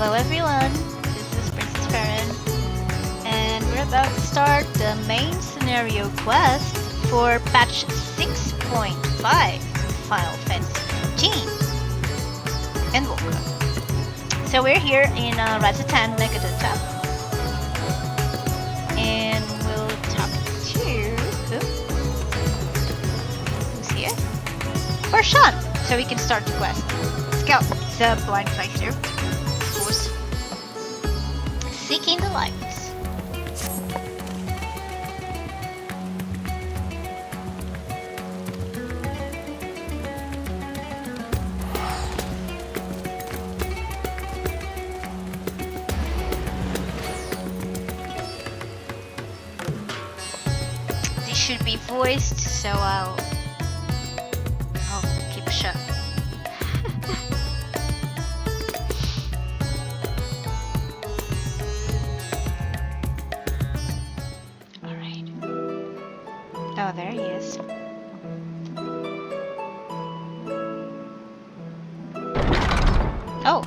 Hello everyone, this is Princess Farron, and we're about to start the main scenario quest for patch 6.5 Final Fantasy XIV. And welcome. So we're here in Ratatan Megadota, and we'll talk to... who's here? Or Sean, so we can start the quest. Let's go. It's a blind playthrough. Seeking the lights. This should be voiced, so I'll keep shut. Oh, there he is. Oh.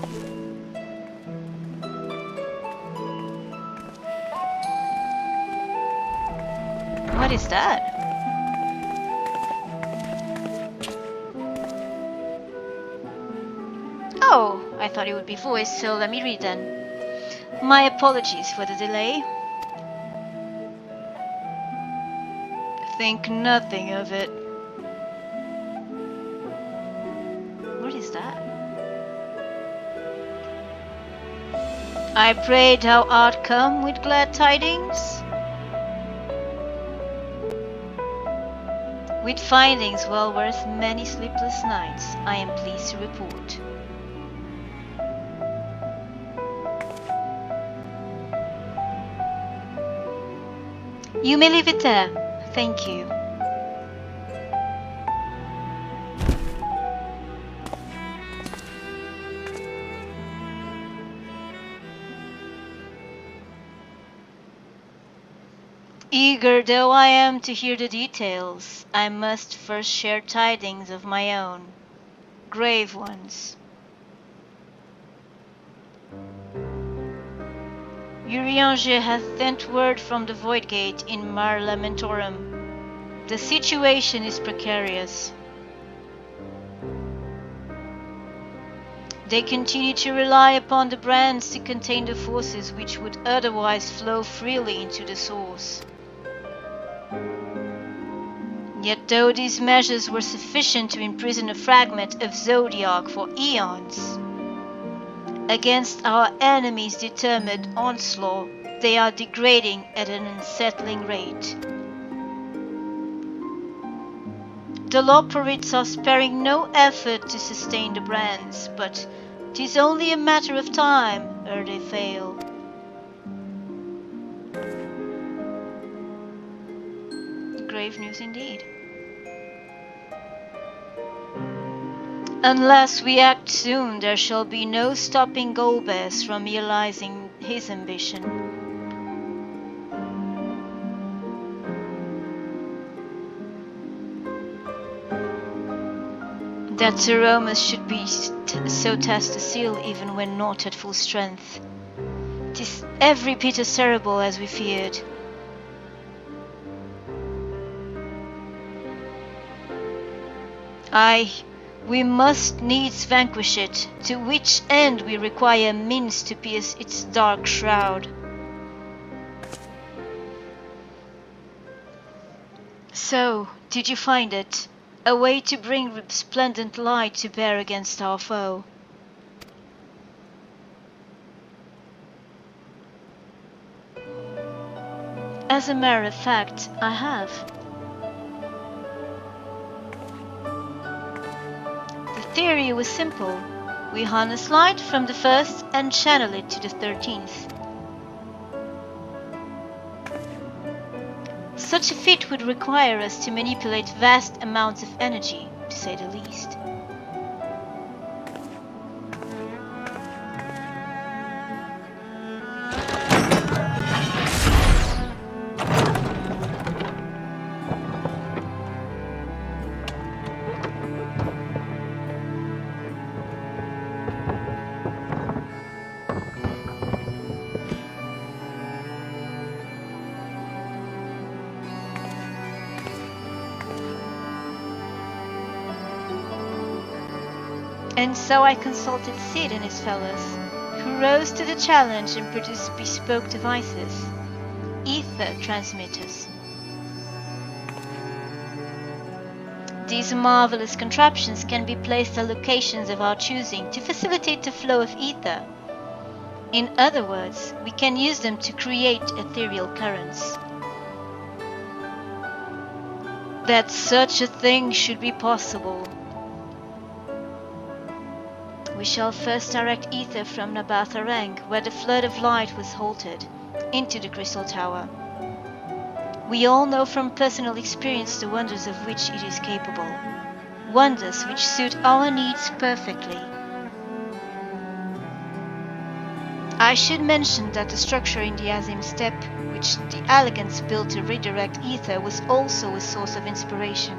What is that? Oh, I thought it would be voiced, so let me read then. My apologies for the delay. Think nothing of it. What is that? I prayed thou art come with glad tidings, with findings well worth many sleepless nights. I am pleased to report. You may leave it there. Thank you. Eager though I am to hear the details, I must first share tidings of my own, grave ones. Urianger hath sent word from the Void Gate in Mar Lamentorum. The situation is precarious. They continue to rely upon the brands to contain the forces which would otherwise flow freely into the source. Yet though these measures were sufficient to imprison a fragment of Zodiac for eons, against our enemies' determined onslaught, they are degrading at an unsettling rate. The Loperites are sparing no effort to sustain the brands, but 'tis only a matter of time ere they fail. Grave news indeed. Unless we act soon, there shall be no stopping Golbez from realizing his ambition. That Sir Romus should be so Tastasile even when not at full strength. 'Tis every bit as terrible as we feared. Aye, we must needs vanquish it, to which end we require means to pierce its dark shroud. So, did you find it? A way to bring resplendent light to bear against our foe. As a matter of fact, I have. The theory was simple. We harness light from the first and channel it to the 13th. Such a feat would require us to manipulate vast amounts of energy, to say the least. And so I consulted Sid and his fellows, who rose to the challenge and produced bespoke devices, ether transmitters. These marvelous contraptions can be placed at locations of our choosing to facilitate the flow of ether. In other words, we can use them to create ethereal currents. That such a thing should be possible. We shall first direct ether from Nabatharang, where the flood of light was halted, into the Crystal Tower. We all know from personal experience the wonders of which it is capable. Wonders which suit our needs perfectly. I should mention that the structure in the Azim Steppe, which the Elegants built to redirect ether, was also a source of inspiration.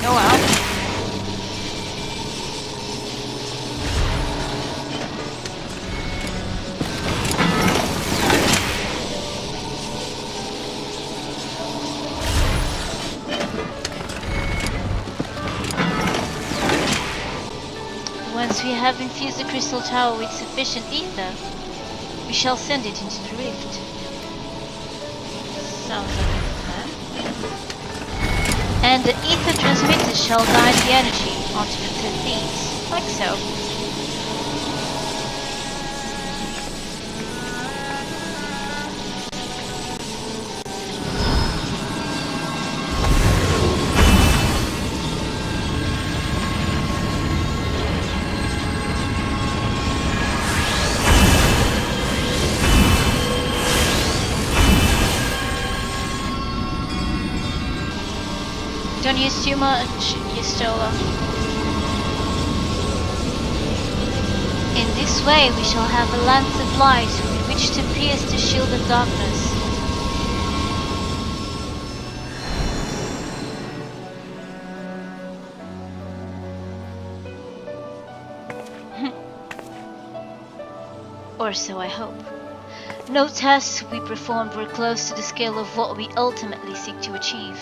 Oh wow. Once we have infused the Crystal Tower with sufficient ether, we shall send it into the rift. Sounds like a plan. And the ether transmitter shall guide the energy onto the Thieves, like so. Don't use too much, Yestola. In this way we shall have a lance of light with which to pierce the shield of darkness. Or so I hope. No tests we performed were close to the scale of what we ultimately seek to achieve.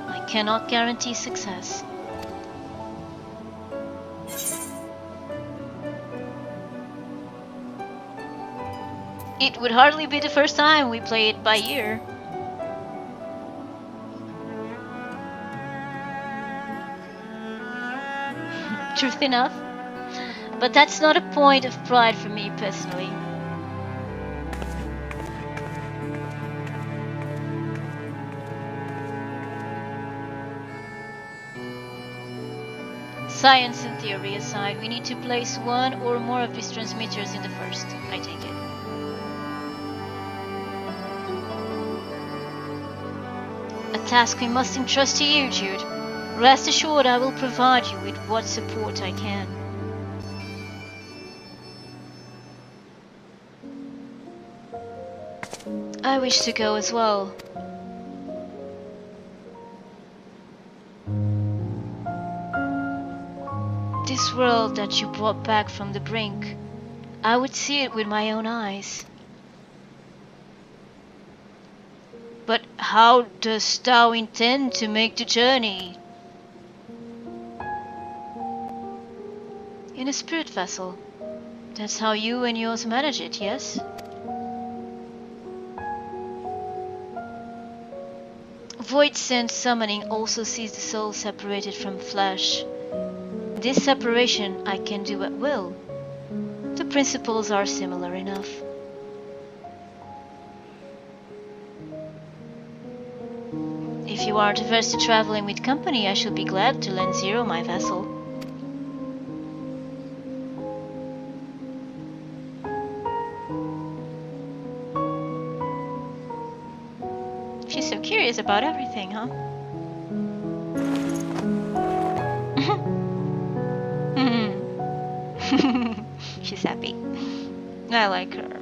I cannot guarantee success. It would hardly be the first time we play it by ear. Truth enough. But that's not a point of pride for me personally. Science and theory aside, we need to place one or more of these transmitters in the first, I take it. A task we must entrust to you, Jude. Rest assured I will provide you with what support I can. I wish to go as well. This world that you brought back from the brink, I would see it with my own eyes. But how dost thou intend to make the journey? In a spirit vessel. That's how you and yours manage it, yes? Void sense summoning also sees the soul separated from flesh. This separation I can do at will. The principles are similar enough. If you aren't averse to traveling with company, I shall be glad to lend Zero my vessel. She's so curious about everything, huh? She's happy. I like her.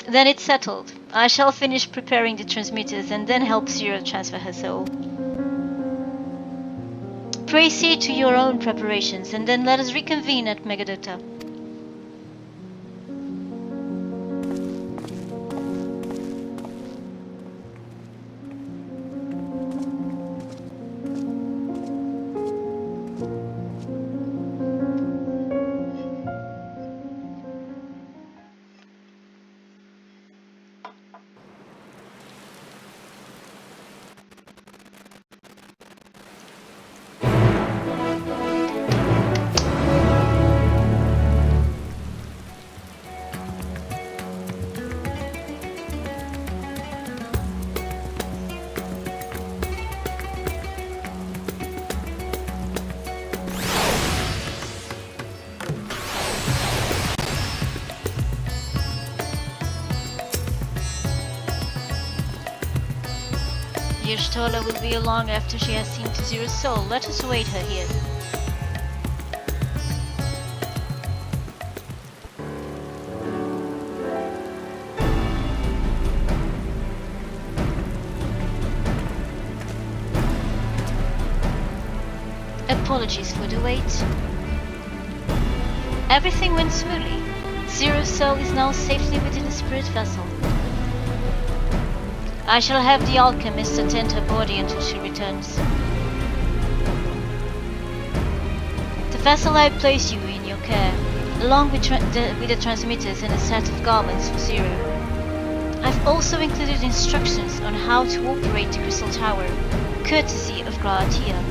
Then it's settled. I shall finish preparing the transmitters and then help Zero transfer her soul. Proceed to your own preparations, and then let us reconvene at Megadota. Y'shtola will be along after she has seen to Zero's soul. Let us await her here. Apologies for the wait. Everything went smoothly. Zero's soul is now safely within the spirit vessel. I shall have the alchemist attend her body until she returns. The vessel I place you in your care, along with the transmitters and a set of garments for Zero. I've also included instructions on how to operate the Crystal Tower, courtesy of Graatia.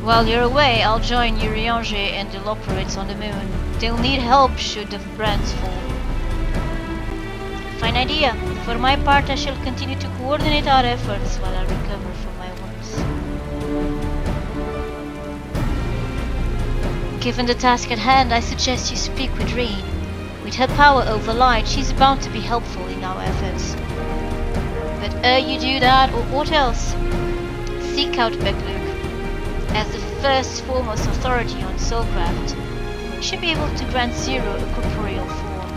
While you're away, I'll join Uriange and the Loperates on the moon. They'll need help should the brands fall. Fine idea. For my part, I shall continue to coordinate our efforts while I recover from my wounds. Given the task at hand, I suggest you speak with Reen. With her power over light, she's bound to be helpful in our efforts. But ere you do that, or what else? Seek out Begluk. As the first foremost authority on soulcraft, you should be able to grant Zero a corporeal form.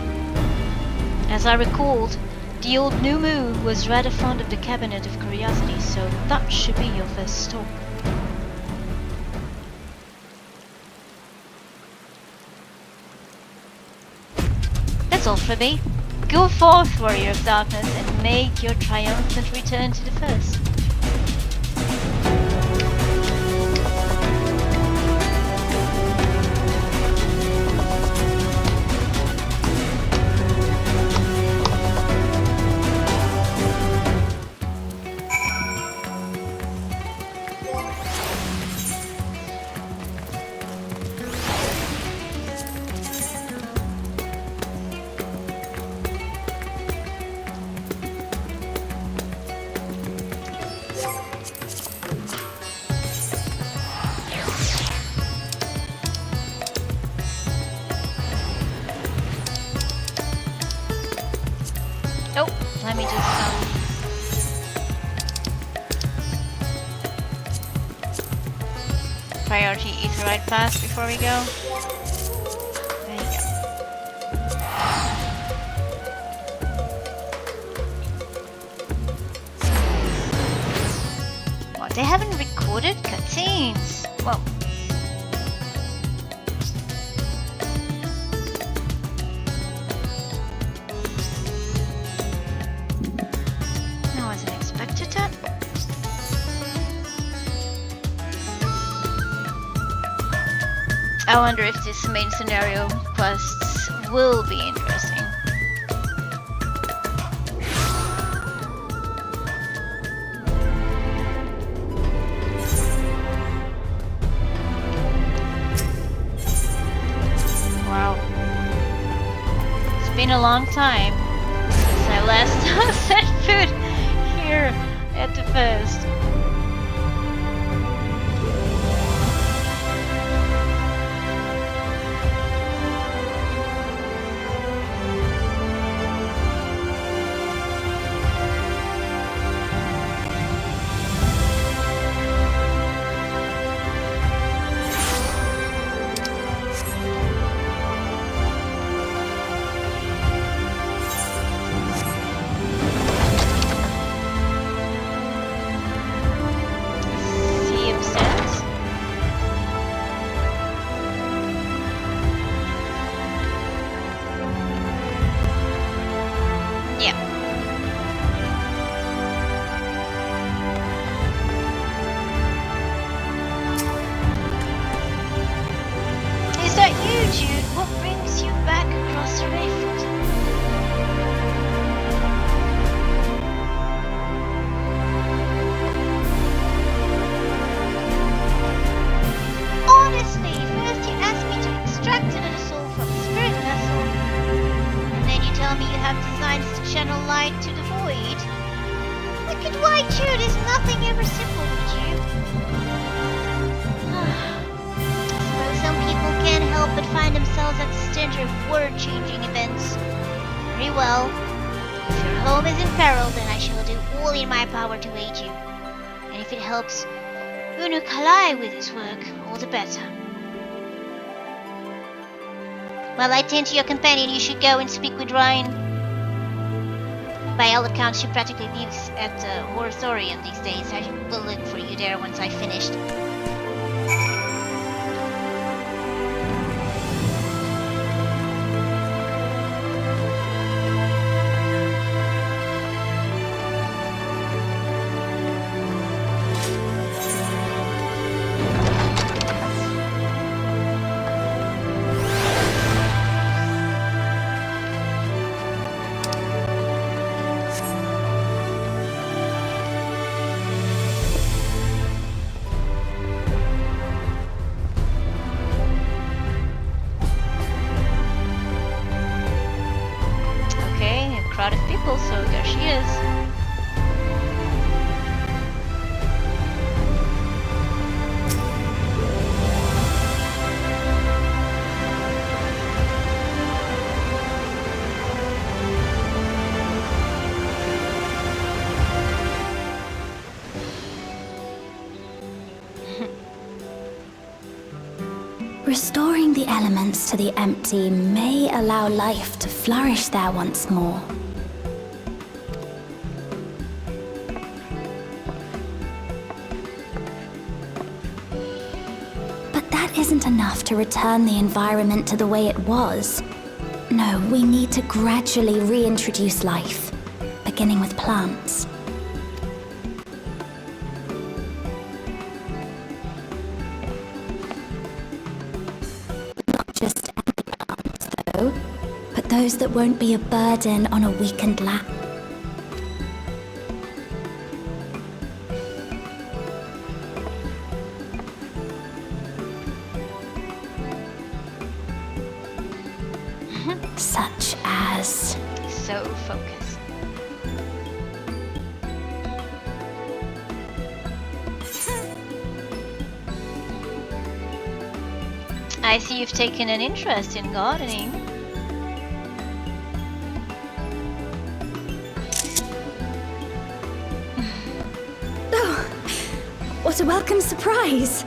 As I recalled, the old Numu was rather fond of the Cabinet of Curiosities, so that should be your first stop. That's all from me. Go forth, Warrior of Darkness, and make your triumphant return to the First. Oh, let me just priority Aetheryte pass before we go. There you go. What, they haven't recorded cutscenes? Well, I wonder if this main scenario quests will be interesting. Wow. It's been a long time since I last set foot here at the First. have designs to channel light to the void. Look at why truth is nothing ever simple with you. Suppose some people can't help but find themselves at the center of world-changing events. Very well. If your home is in peril, then I shall do all in my power to aid you. And if it helps Unukalai with his work, all the better. While I tend to your companion, you should go and speak with Ryan. By all accounts, she practically lives at Horathorium these days. I will look for you there once I've finished. Crowd of people, so there she is. Restoring the elements to the empty may allow life to flourish there once more. Isn't enough to return the environment to the way it was. No, we need to gradually reintroduce life, beginning with plants. Not just any plants, though, but those that won't be a burden on a weakened land. Such as... So focused. I see you've taken an interest in gardening. Oh, what a welcome surprise!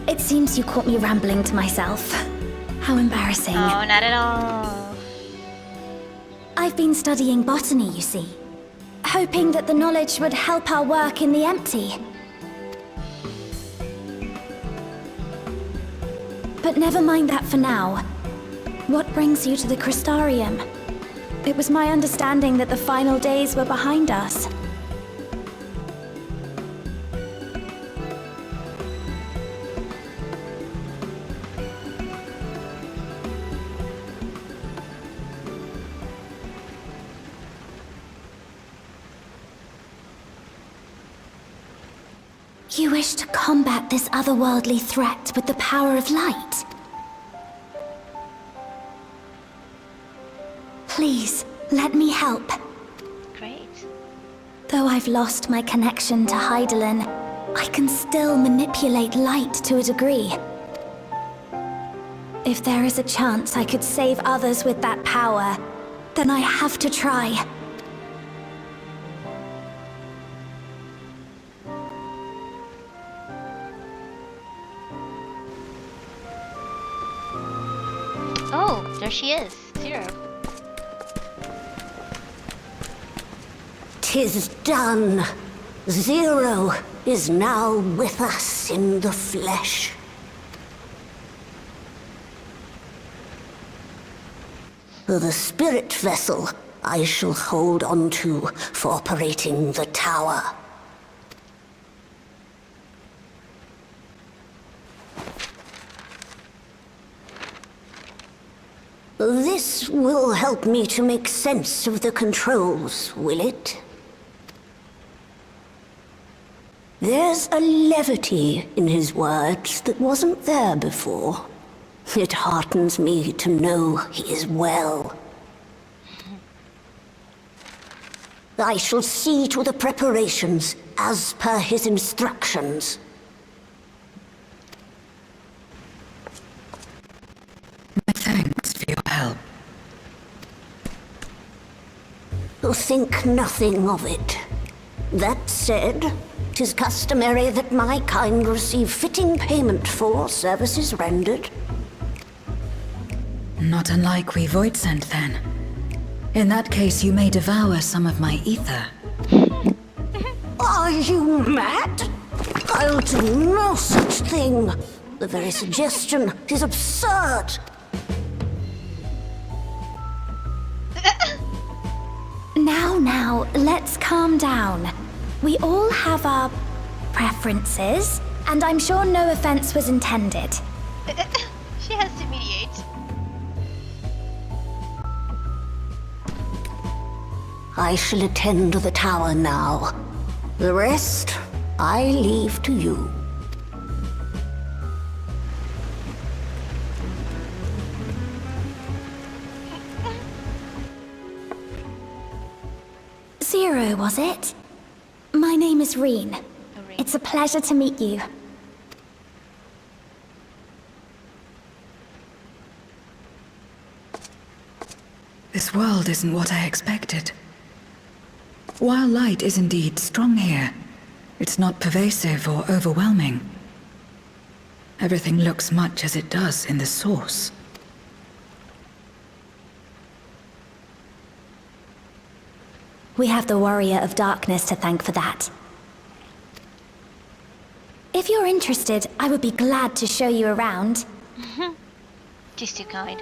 It seems you caught me rambling to myself. How embarrassing. Oh, not at all. I've been studying botany, you see. Hoping that the knowledge would help our work in the empty. But never mind that for now. What brings you to the Crystarium? It was my understanding that the final days were behind us. You wish to combat this otherworldly threat with the power of light? Please, let me help. Great. Though I've lost my connection to Hydaelyn, I can still manipulate light to a degree. If there is a chance I could save others with that power, then I have to try. Oh, there she is. Zero. 'Tis done. Zero is now with us in the flesh. The spirit vessel I shall hold on to for operating the tower. This will help me to make sense of the controls, will it? There's a levity in his words that wasn't there before. It heartens me to know he is well. I shall see to the preparations as per his instructions. My thanks for your help. Think nothing of it. That said, 'tis customary that my kind receive fitting payment for services rendered. Not unlike we void sent then. In that case, you may devour some of my ether. Are you mad? I'll do no such thing. The very suggestion is absurd. Now, let's calm down. We all have our preferences, and I'm sure no offense was intended. She has to mediate. I shall attend to the tower now. The rest, I leave to you. Zero, was it? My name is Reen. It's a pleasure to meet you. This world isn't what I expected. While light is indeed strong here, it's not pervasive or overwhelming. Everything looks much as it does in the source. We have the Warrior of Darkness to thank for that. If you're interested, I would be glad to show you around. She's too kind.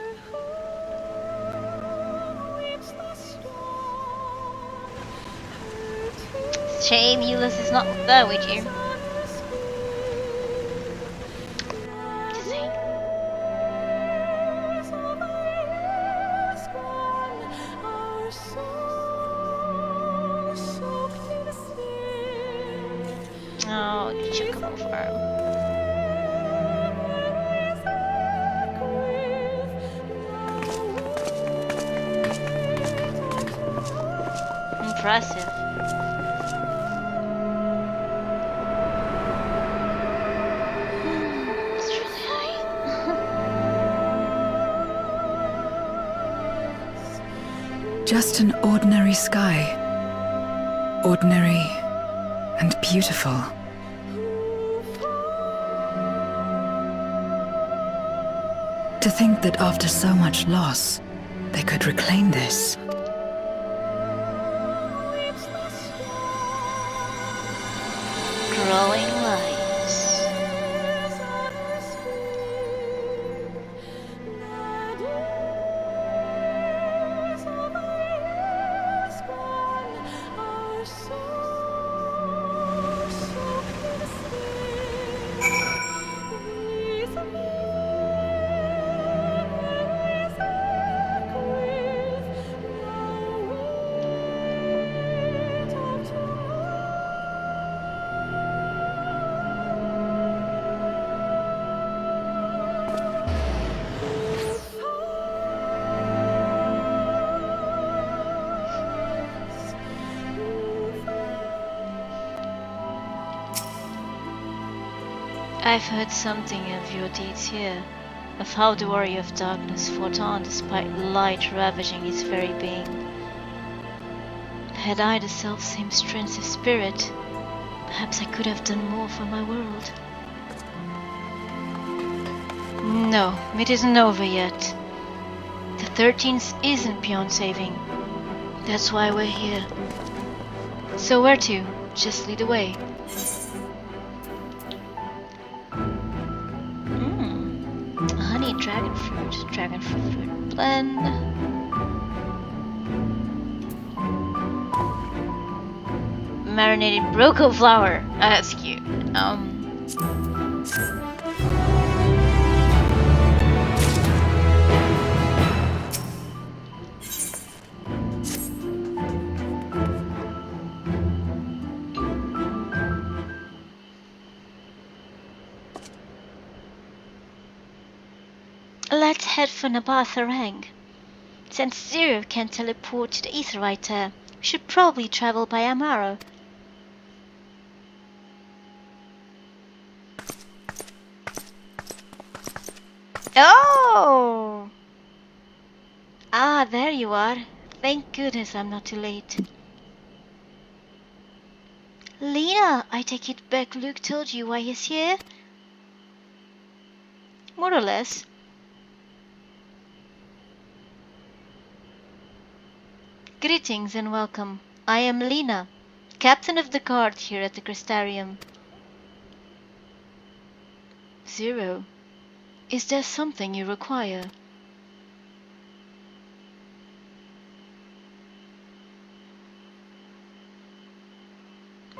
Shame Euless is not there with you. Just saying. Oh, the chocobo farm. Impressive. It's really high. Just an ordinary sky. Ordinary and beautiful. To think that after so much loss, they could reclaim this. Growing lights. I've heard something of your deeds here, of how the Warrior of Darkness fought on despite light ravaging his very being. Had I the self-same strength of spirit, perhaps I could have done more for my world. No, it isn't over yet. The 13th isn't beyond saving. That's why we're here. So where to? Just lead the way. Honey dragon fruit blend. Marinated broco flour. That's cute. Let's head for Nabatharang. Since Zero can teleport to the Aetherite, we should probably travel by Amaro. Oh! Ah, there you are. Thank goodness I'm not too late. Lena, I take it back Luke told you why he's here? More or less. Greetings and welcome. I am Lena, captain of the guard here at the Crystarium. Zero, is there something you require?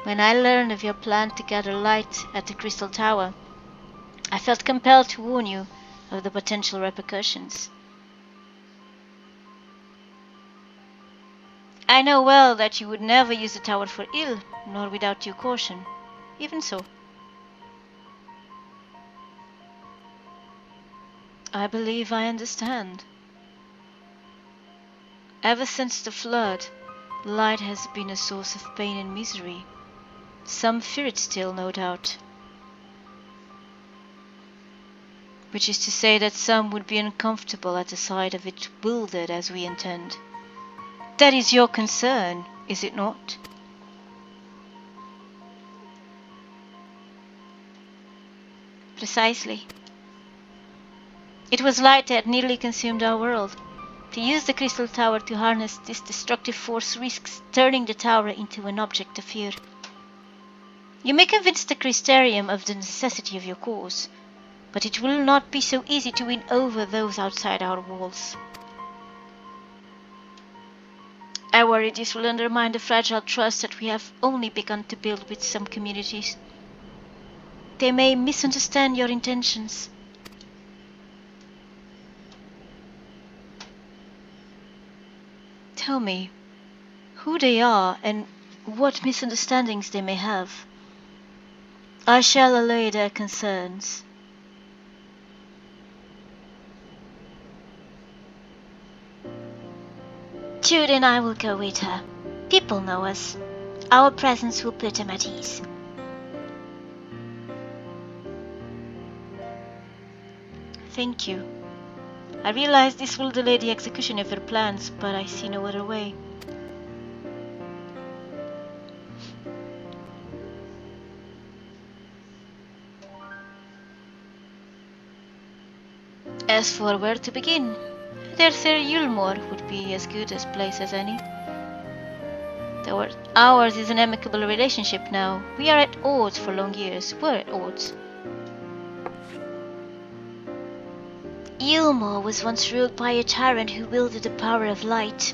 When I learned of your plan to gather light at the Crystal Tower, I felt compelled to warn you of the potential repercussions. I know well that you would never use the tower for ill, nor without due caution. Even so, I believe I understand. Ever since the flood, light has been a source of pain and misery. Some fear it still, no doubt. Which is to say that some would be uncomfortable at the sight of it wielded as we intend. That is your concern, is it not? Precisely. It was light that nearly consumed our world. To use the Crystal Tower to harness this destructive force risks turning the tower into an object of fear. You may convince the Crystarium of the necessity of your cause, but it will not be so easy to win over those outside our walls. I worry this will undermine the fragile trust that we have only begun to build with some communities. They may misunderstand your intentions. Tell me who they are and what misunderstandings they may have. I shall allay their concerns. Jude and I will go with her. People know us. Our presence will put them at ease. Thank you. I realize this will delay the execution of your plans, but I see no other way. As for where to begin, their Sir Yulmore would be as good a place as any. Ours is an amicable relationship now. We are at odds for long years. We're at odds. Yulmore was once ruled by a tyrant who wielded the power of light.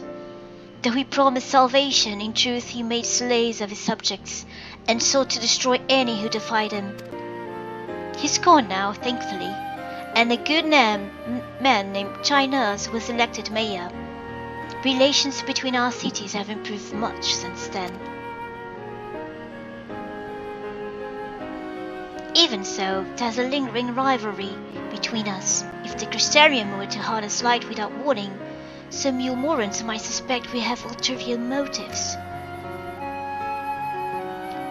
Though he promised salvation, in truth he made slaves of his subjects, and sought to destroy any who defied him. He's gone now, thankfully, and a good man named Chinese was elected mayor. Relations between our cities have improved much since then. Even so, there's a lingering rivalry between us. If the Crystarium were to harness light without warning, some Yulmorans might suspect we have ulterior motives.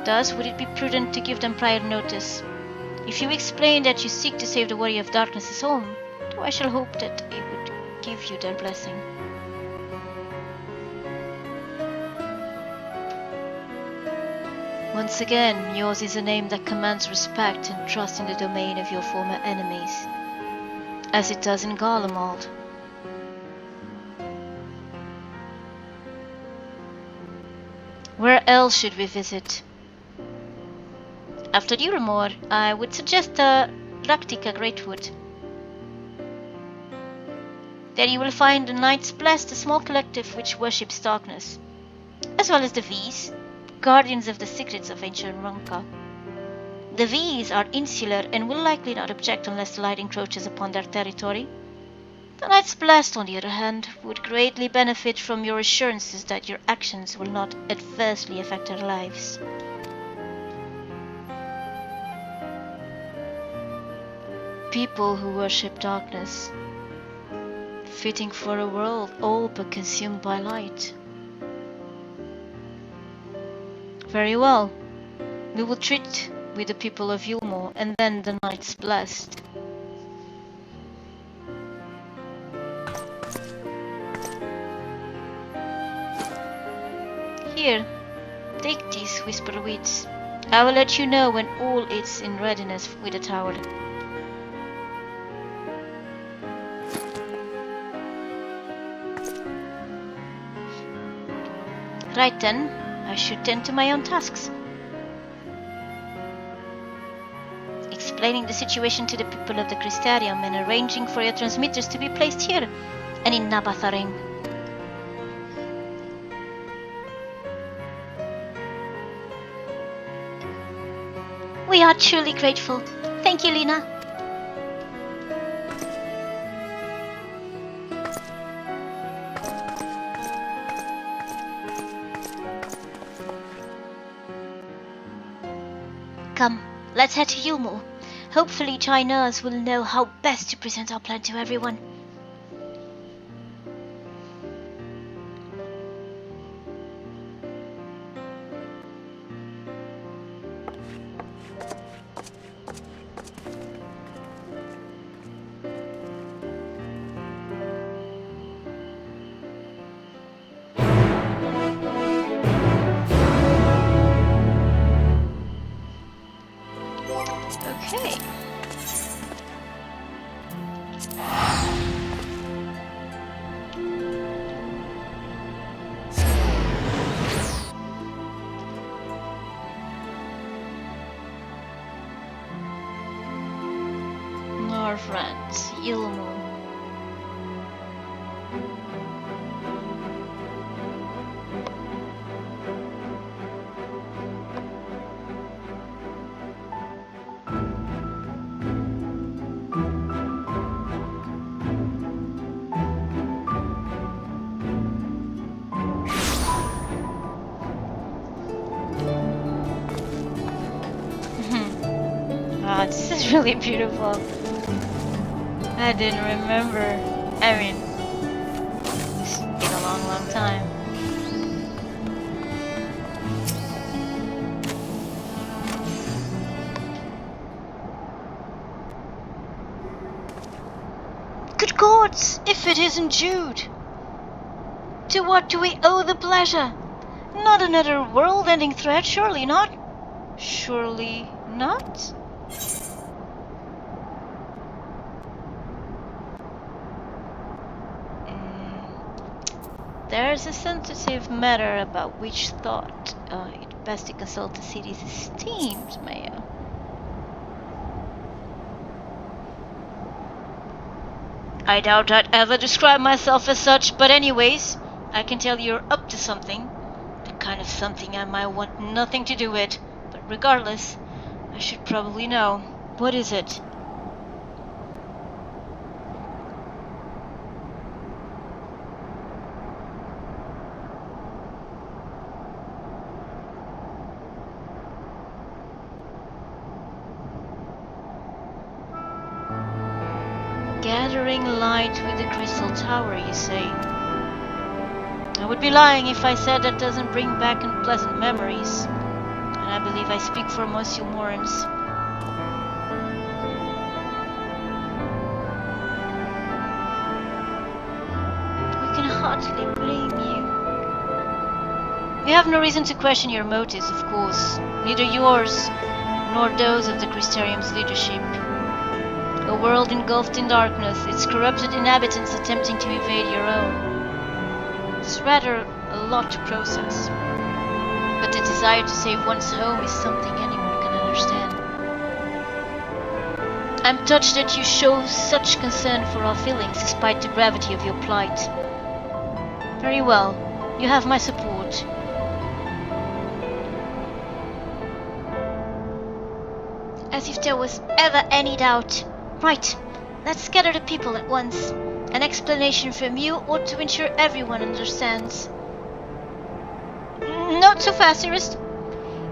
Thus, would it be prudent to give them prior notice? If you explain that you seek to save the Warrior of Darkness's home, though I shall hope that they would give you their blessing. Once again, yours is a name that commands respect and trust in the domain of your former enemies, as it does in Garlemald. Where else should we visit? After Duramore, I would suggest Raktika Greatwood. There you will find the Knights Blessed, a small collective which worships darkness, as well as the V's, guardians of the secrets of ancient Ronka. The V's are insular and will likely not object unless the light encroaches upon their territory. The Knights Blessed, on the other hand, would greatly benefit from your assurances that your actions will not adversely affect their lives. People who worship darkness Fitting for a world all but consumed by light. Very well. We will treat with the people of Yulmore, and then the night's blessed. Here, take these whisper weeds. I will let you know when all is in readiness with the tower. Right then, I should tend to my own tasks. Explaining the situation to the people of the Crystarium and arranging for your transmitters to be placed here and in Nabatharing. We are truly grateful. Thank you, Lena. Come, let's head to Yulmore. Hopefully Chinese will know how best to present our plan to everyone. Okay. Our friends, Yulmore. Wow, this is really beautiful. I didn't remember. I mean, it's been a long, long time. Good gods, if it isn't Jude! To what do we owe the pleasure? Not another world-ending threat, surely not? Surely not? There's a sensitive matter about which thought it best to consult the city's esteemed mayor. I doubt I'd ever describe myself as such, but anyways, I can tell you're up to something. The kind of something I might want nothing to do with, but regardless, I should probably know. What is it? Gathering light with the crystal tower, you say? I would be lying if I said that doesn't bring back unpleasant memories. And I believe I speak for most Yulmorans. We can hardly blame you. We have no reason to question your motives, of course. Neither yours, nor those of the Crystarium's leadership. A world engulfed in darkness, its corrupted inhabitants attempting to invade your own. It's rather a lot to process. But the desire to save one's home is something anyone can understand. I'm touched that you show such concern for our feelings despite the gravity of your plight. Very well, you have my support. As if there was ever any doubt. Right, let's gather the people at once. An explanation from you ought to ensure everyone understands. Not so fast, dearest.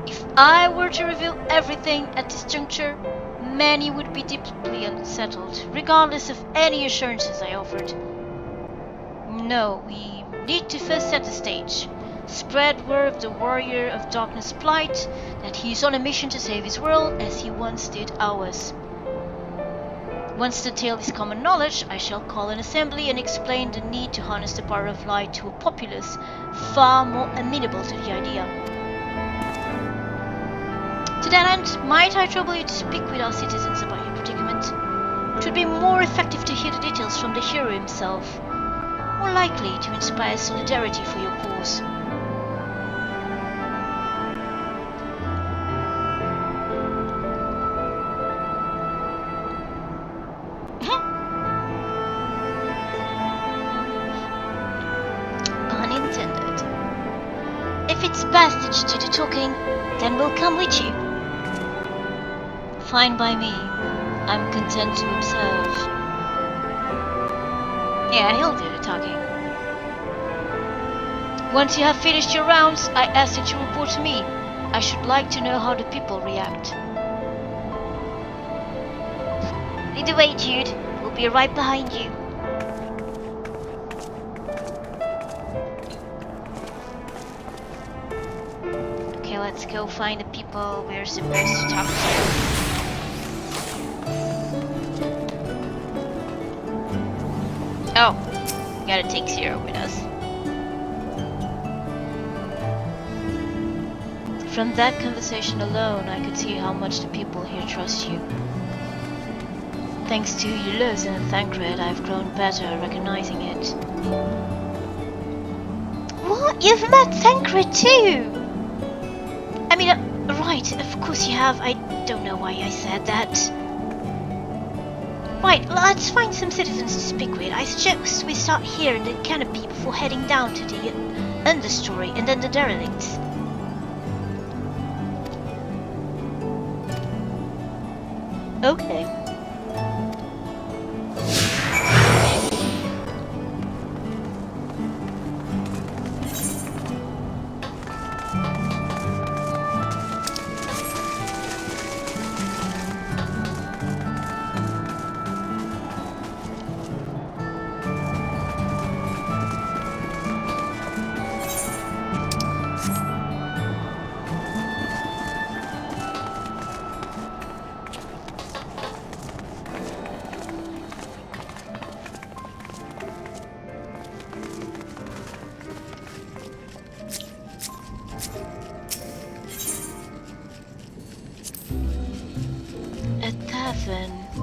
If I were to reveal everything at this juncture, many would be deeply unsettled, regardless of any assurances I offered. No, we need to first set the stage. Spread word of the warrior of darkness plight, that he is on a mission to save his world as he once did ours. Once the tale is common knowledge, I shall call an assembly and explain the need to harness the power of light to a populace far more amenable to the idea. To that end, might I trouble you to speak with our citizens about your predicament? It would be more effective to hear the details from the hero himself, more likely to inspire solidarity for your cause. Unintended. If it's best to do talking, then we'll come with you. Fine by me. I'm content to observe. Yeah, he'll do the talking. Once you have finished your rounds, I ask that you report to me. I should like to know how the people react. Lead the way, Jude. We'll be right behind you. Okay, let's go find the people we're supposed to talk to. Oh, gotta take Zero with us. From that conversation alone, I could see how much the people here trust you. Thanks to Ulysses and Thancred, I've grown better at recognizing it. What? You've met Thancred too? I mean, right, of course you have. I don't know why I said that. Right, let's find some citizens to speak with. I suggest we start here in the canopy before heading down to the understory and then the derelicts. Okay.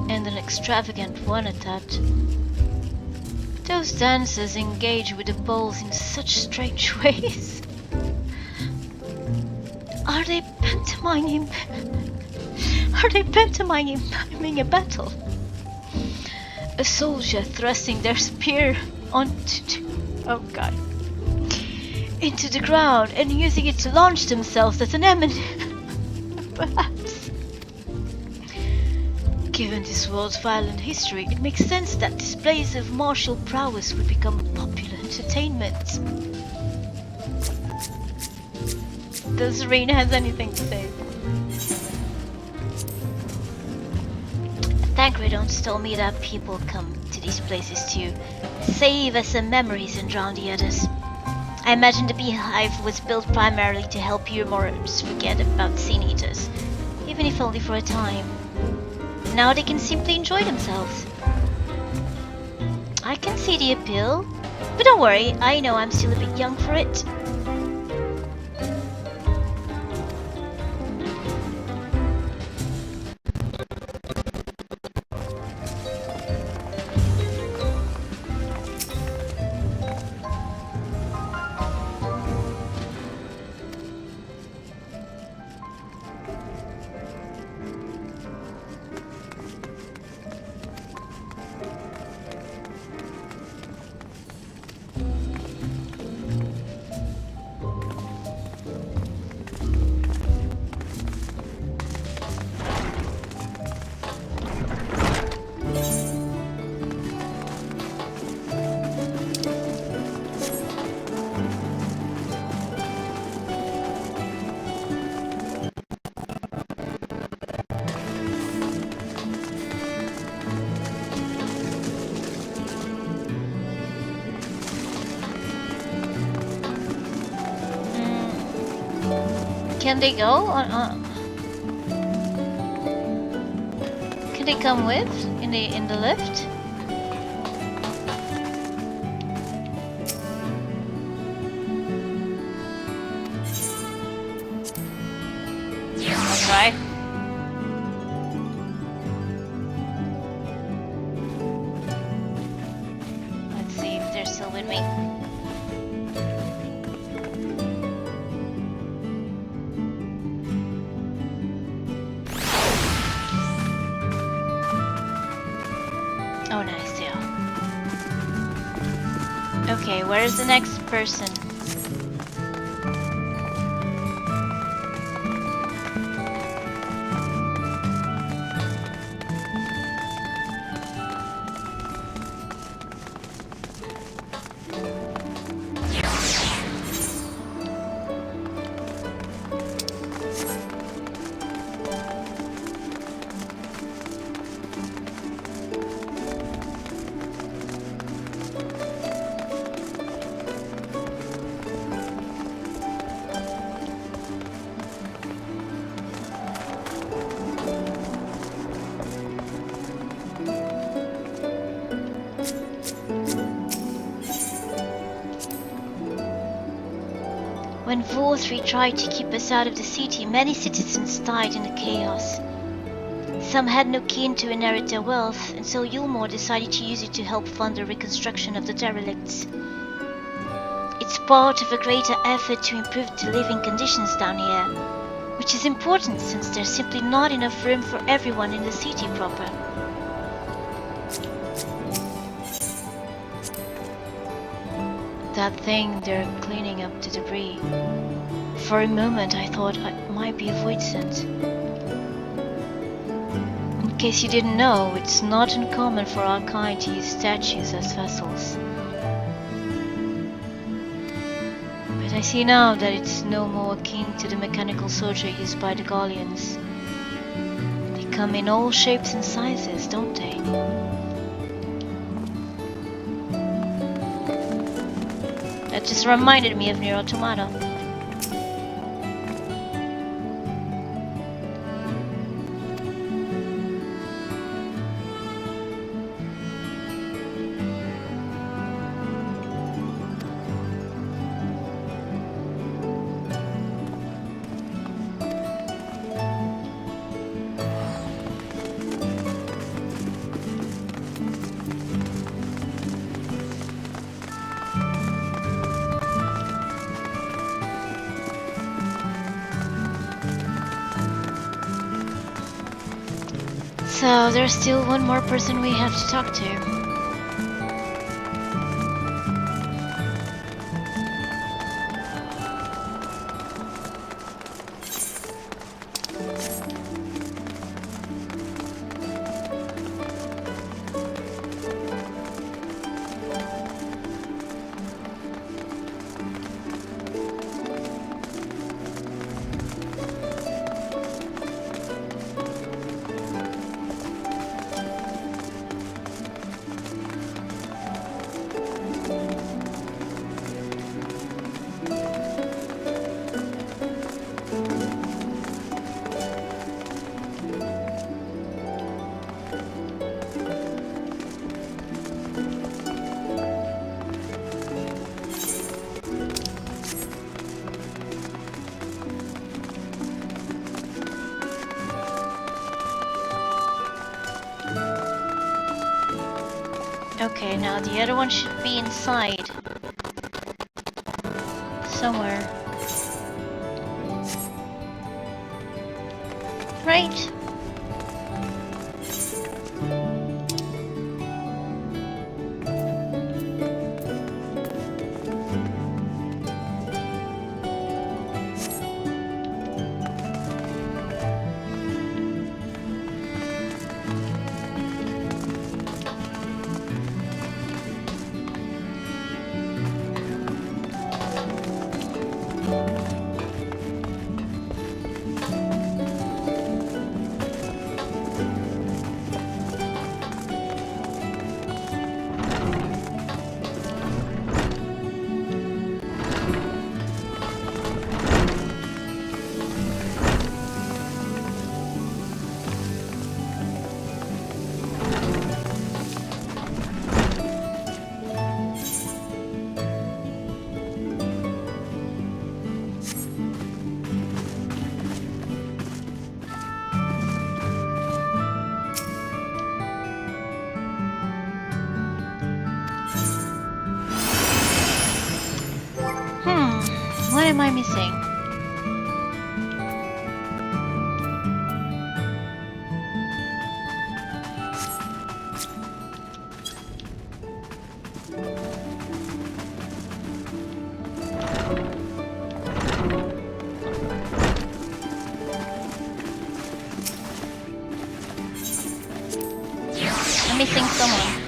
And an extravagant one at that. Those dancers engage with the bowls in such strange ways. Are they pantomiming? Are they pantomiming a battle? A soldier thrusting their spear into the ground and using it to launch themselves at an enemy. Perhaps. Given this world's violent history, it makes sense that displays of martial prowess would become popular entertainment. Does Serena has anything to say? Thancred once told me that people come to these places to save us some memories and drown the others. I imagine the beehive was built primarily to help humorous forget about sin eaters, even if only for a time. Now they can simply enjoy themselves. I can see the appeal, but don't worry, I know I'm still a bit young for it. Can they go? Can they come with in the lift? Right. Let's see if they're still with me. Oh, nice, yeah. Okay, where's the next person? When Vorthree tried to keep us out of the city, many citizens died in the chaos. Some had no kin to inherit their wealth, and so Yulmore decided to use it to help fund the reconstruction of the derelicts. It's part of a greater effort to improve the living conditions down here, which is important since there's simply not enough room for everyone in the city proper. That thing, they're cleaning up the debris. For a moment I thought it might be a void scent. In case you didn't know, it's not uncommon for our kind to use statues as vessels. But I see now that it's no more akin to the mechanical soldier used by the Gallians. They come in all shapes and sizes, don't they? That just reminded me of Nier Automata. So there's still one more person we have to talk to. Okay, now the other one should be inside. Somewhere. Right. What am I missing? I'm missing someone.